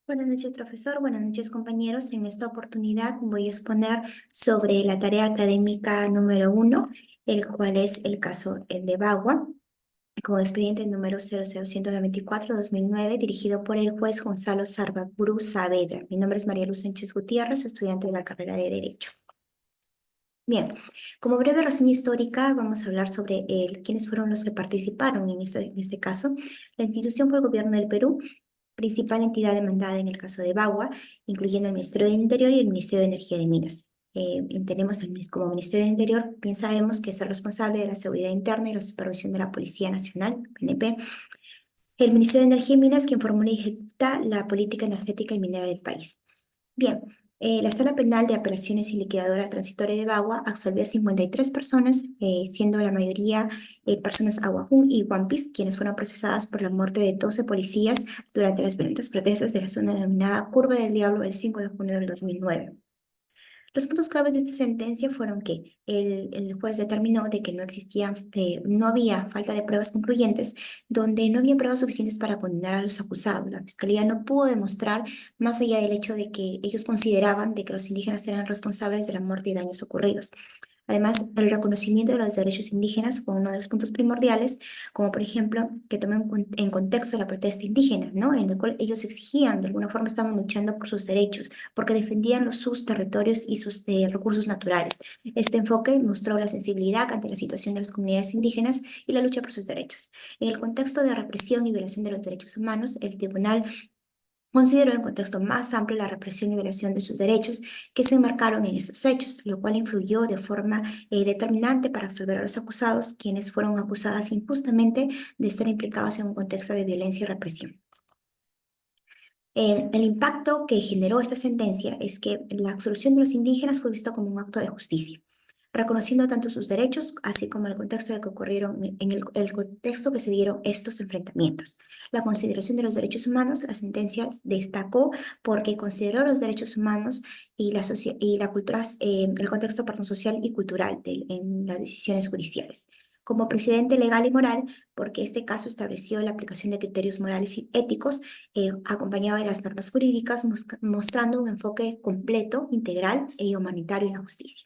Buenas noches, profesor. Buenas noches, compañeros. En esta oportunidad voy a exponer sobre la tarea académica número 1, el cual es el caso de Bagua, con expediente número 00194-2009, dirigido por el juez Gonzalo Sarburu Saavedra. Mi nombre es María Luz Sánchez Gutiérrez, estudiante de la carrera de Derecho. Bien, como breve reseña histórica, vamos a hablar sobre quiénes fueron los que participaron en este caso. La institución fue el Gobierno del Perú, principal entidad demandada en el caso de Bagua, incluyendo el Ministerio del Interior y el Ministerio de Energía y Minas. Entendemos como Ministerio del Interior, bien sabemos que es el responsable de la seguridad interna y la supervisión de la Policía Nacional, PNP. El Ministerio de Energía y Minas, quien formula y ejecuta la política energética y minera del país. Bien, la Sala Penal de Apelaciones y Liquidadora Transitoria de Bagua absolvió a 53 personas, siendo la mayoría personas Aguajún y Wampis, quienes fueron procesadas por la muerte de 12 policías durante las violentas protestas de la zona denominada Curva del Diablo el 5 de junio del 2009. Los puntos claves de esta sentencia fueron que el juez determinó de que no había falta de pruebas concluyentes, donde no había pruebas suficientes para condenar a los acusados. La fiscalía no pudo demostrar, más allá del hecho de que ellos consideraban de que los indígenas eran responsables de la muerte y daños ocurridos. Además, el reconocimiento de los derechos indígenas fue uno de los puntos primordiales, como por ejemplo que tomen en contexto la protesta indígena, ¿no? En el cual ellos exigían, de alguna forma estaban luchando por sus derechos, porque defendían sus territorios y sus recursos naturales. Este enfoque mostró la sensibilidad ante la situación de las comunidades indígenas y la lucha por sus derechos. En el contexto de represión y violación de los derechos humanos, el tribunal consideró en contexto más amplio la represión y violación de sus derechos que se enmarcaron en estos hechos, lo cual influyó de forma determinante para absolver a los acusados, quienes fueron acusadas injustamente de estar implicados en un contexto de violencia y represión. El impacto que generó esta sentencia es que la absolución de los indígenas fue visto como un acto de justicia, reconociendo tanto sus derechos, así como el contexto de que ocurrieron, en el contexto que se dieron estos enfrentamientos. La consideración de los derechos humanos, la sentencia destacó porque consideró los derechos humanos y la cultura, el contexto, perdón, social y cultural en las decisiones judiciales. Como precedente legal y moral, porque este caso estableció la aplicación de criterios morales y éticos acompañado de las normas jurídicas, mostrando un enfoque completo, integral e humanitario en la justicia.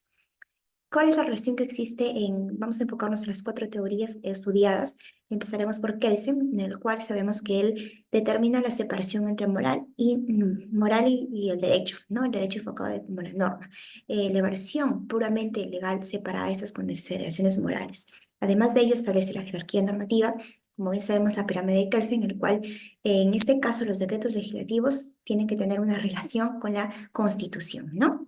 ¿Cuál es la relación que existe vamos a enfocarnos en las cuatro teorías estudiadas? Empezaremos por Kelsen, en el cual sabemos que él determina la separación entre moral y el derecho, ¿no? El derecho enfocado como la norma. La versión puramente legal separa estas consideraciones morales. Además de ello, establece la jerarquía normativa, como bien sabemos, la pirámide de Kelsen, en el cual, en este caso, los decretos legislativos tienen que tener una relación con la Constitución, ¿no?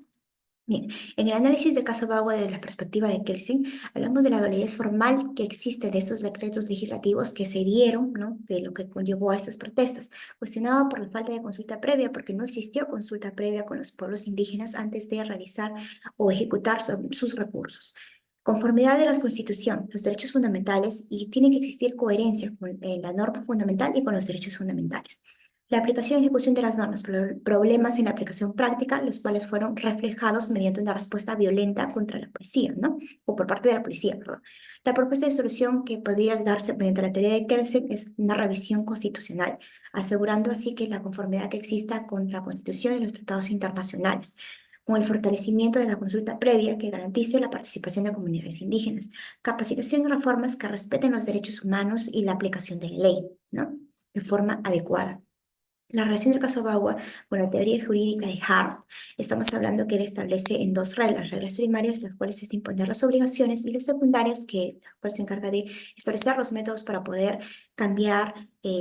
Bien, en el análisis del caso Bagua desde la perspectiva de Kelsen, hablamos de la validez formal que existe de estos decretos legislativos que se dieron, ¿no? De lo que conllevó a estas protestas, cuestionado por la falta de consulta previa, porque no existió consulta previa con los pueblos indígenas antes de realizar o ejecutar sus recursos. Conformidad de la Constitución, los derechos fundamentales y tiene que existir coherencia con la norma fundamental y con los derechos fundamentales. La aplicación y ejecución de las normas, problemas en la aplicación práctica, los cuales fueron reflejados mediante una respuesta violenta contra la policía, ¿no? O por parte de la policía, perdón. La propuesta de solución que podría darse mediante la teoría de Kelsen es una revisión constitucional, asegurando así que la conformidad que exista con la Constitución y los tratados internacionales, con el fortalecimiento de la consulta previa que garantice la participación de comunidades indígenas, capacitación y reformas que respeten los derechos humanos y la aplicación de la ley, ¿no? De forma adecuada. La relación del caso Bagua con la teoría jurídica de Hart, estamos hablando que él establece en dos reglas primarias, las cuales es imponer las obligaciones, y las secundarias, las cuales se encarga de establecer los métodos para poder cambiar,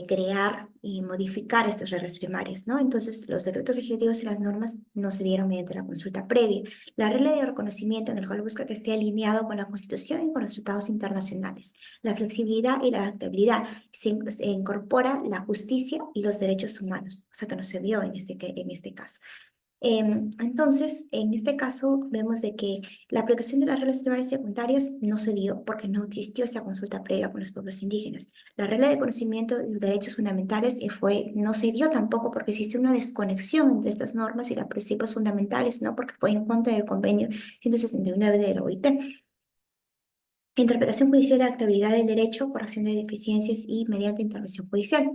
crear y modificar estas reglas primarias, ¿no? Entonces, los decretos legislativos y las normas no se dieron mediante la consulta previa. La regla de reconocimiento en el cual busca que esté alineado con la Constitución y con los tratados internacionales. La flexibilidad y la adaptabilidad se incorpora la justicia y los derechos humanos, o sea que no se vio en este caso. Entonces, en este caso, vemos de que la aplicación de las reglas primarias y secundarias no se dio porque no existió esa consulta previa con los pueblos indígenas. La regla de conocimiento y derechos fundamentales no se dio tampoco porque existe una desconexión entre estas normas y los principios fundamentales, ¿no? Porque fue en contra del convenio 169 de la OIT. Interpretación judicial de la actividad del derecho, corrección de deficiencias y mediante intervención judicial.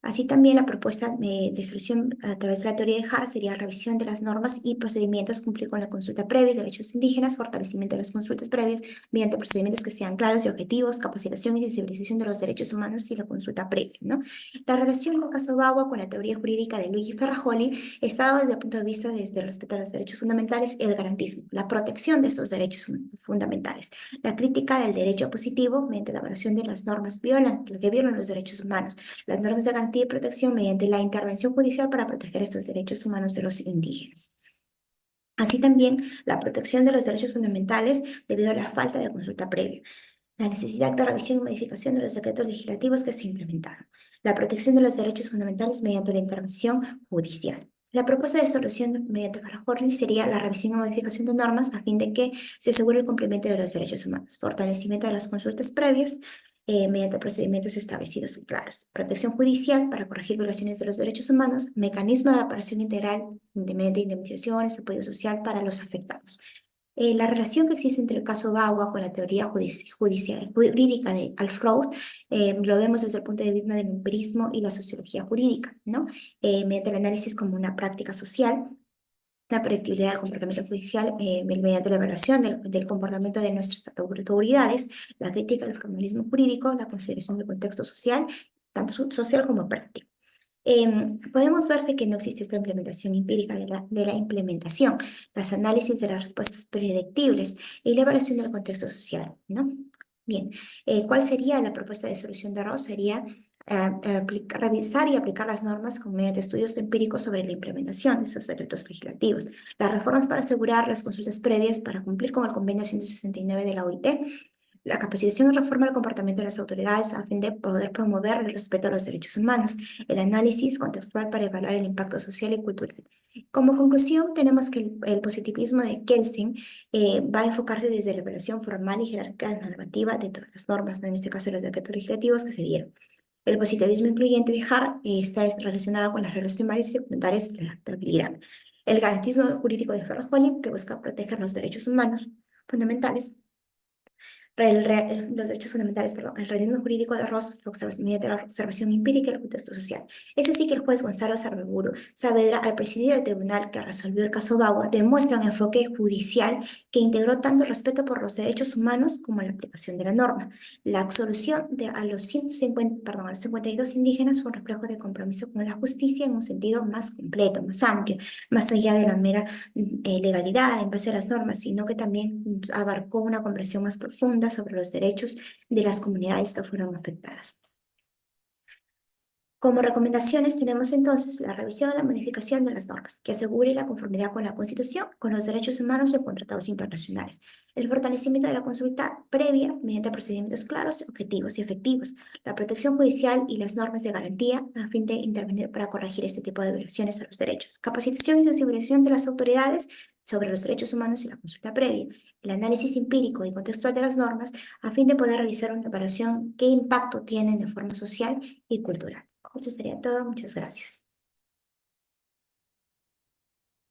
Así también la propuesta de solución a través de la teoría de Hart sería revisión de las normas y procedimientos, cumplir con la consulta previa, derechos indígenas, fortalecimiento de las consultas previas mediante procedimientos que sean claros y objetivos, capacitación y sensibilización de los derechos humanos y la consulta previa, ¿no? La relación del caso Bagua con la teoría jurídica de Luigi Ferrajoli está desde el punto de vista desde el respeto a los derechos fundamentales y el garantismo, la protección de estos derechos fundamentales, la crítica del derecho positivo mediante la evaluación de las normas que violan los derechos humanos, las normas de garantía y protección mediante la intervención judicial para proteger estos derechos humanos de los indígenas. Así también la protección de los derechos fundamentales debido a la falta de consulta previa, la necesidad de revisión y modificación de los decretos legislativos que se implementaron, la protección de los derechos fundamentales mediante la intervención judicial. La propuesta de solución mediante Farajorli sería la revisión y modificación de normas a fin de que se asegure el cumplimiento de los derechos humanos, fortalecimiento de las consultas previas mediante procedimientos establecidos y claros, protección judicial para corregir violaciones de los derechos humanos, mecanismo de reparación integral mediante indemnizaciones, apoyo social para los afectados. La relación que existe entre el caso Bagua con la teoría jurídica de Alf Ross lo vemos desde el punto de vista del empirismo y la sociología jurídica, ¿no? Mediante el análisis como una práctica social, la predictibilidad del comportamiento judicial mediante la evaluación del comportamiento de nuestras autoridades, la crítica del formalismo jurídico, la consideración del contexto social, tanto social como práctico. Podemos ver de que no existe esta implementación empírica de la implementación, los análisis de las respuestas predictibles y la evaluación del contexto social, ¿no? Bien, ¿cuál sería la propuesta de solución de Ross? Sería revisar y aplicar las normas mediante estudios empíricos sobre la implementación de esos decretos legislativos, las reformas para asegurar las consultas previas para cumplir con el convenio 169 de la OIT, la capacitación y reforma del comportamiento de las autoridades a fin de poder promover el respeto a los derechos humanos, el análisis contextual para evaluar el impacto social y cultural. Como conclusión, tenemos que el positivismo de Kelsen va a enfocarse desde la evaluación formal y jerárquica normativa de todas las normas, ¿no? En este caso los decretos legislativos que se dieron. El positivismo incluyente de Hart está relacionado con las reglas primarias y secundarias de la adaptabilidad. El garantismo jurídico de Ferrajoli, que busca proteger los derechos humanos fundamentales, los derechos fundamentales, perdón, el realismo jurídico de Ross, mediante la observación empírica y el contexto social. Es así que el juez Gonzalo Sarburu Saavedra, al presidir el tribunal que resolvió el caso Bagua, demuestra un enfoque judicial que integró tanto el respeto por los derechos humanos como la aplicación de la norma. La absolución a los 52 indígenas fue un reflejo de compromiso con la justicia en un sentido más completo, más amplio, más allá de la mera legalidad en base a las normas, sino que también abarcó una comprensión más profunda sobre los derechos de las comunidades que fueron afectadas. Como recomendaciones tenemos entonces la revisión y la modificación de las normas que asegure la conformidad con la Constitución, con los derechos humanos y con tratados internacionales. El fortalecimiento de la consulta previa mediante procedimientos claros, objetivos y efectivos. La protección judicial y las normas de garantía a fin de intervenir para corregir este tipo de violaciones a los derechos. Capacitación y sensibilización de las autoridades sobre los derechos humanos y la consulta previa. El análisis empírico y contextual de las normas a fin de poder realizar una evaluación qué impacto tienen de forma social y cultural. Eso sería todo. Muchas gracias.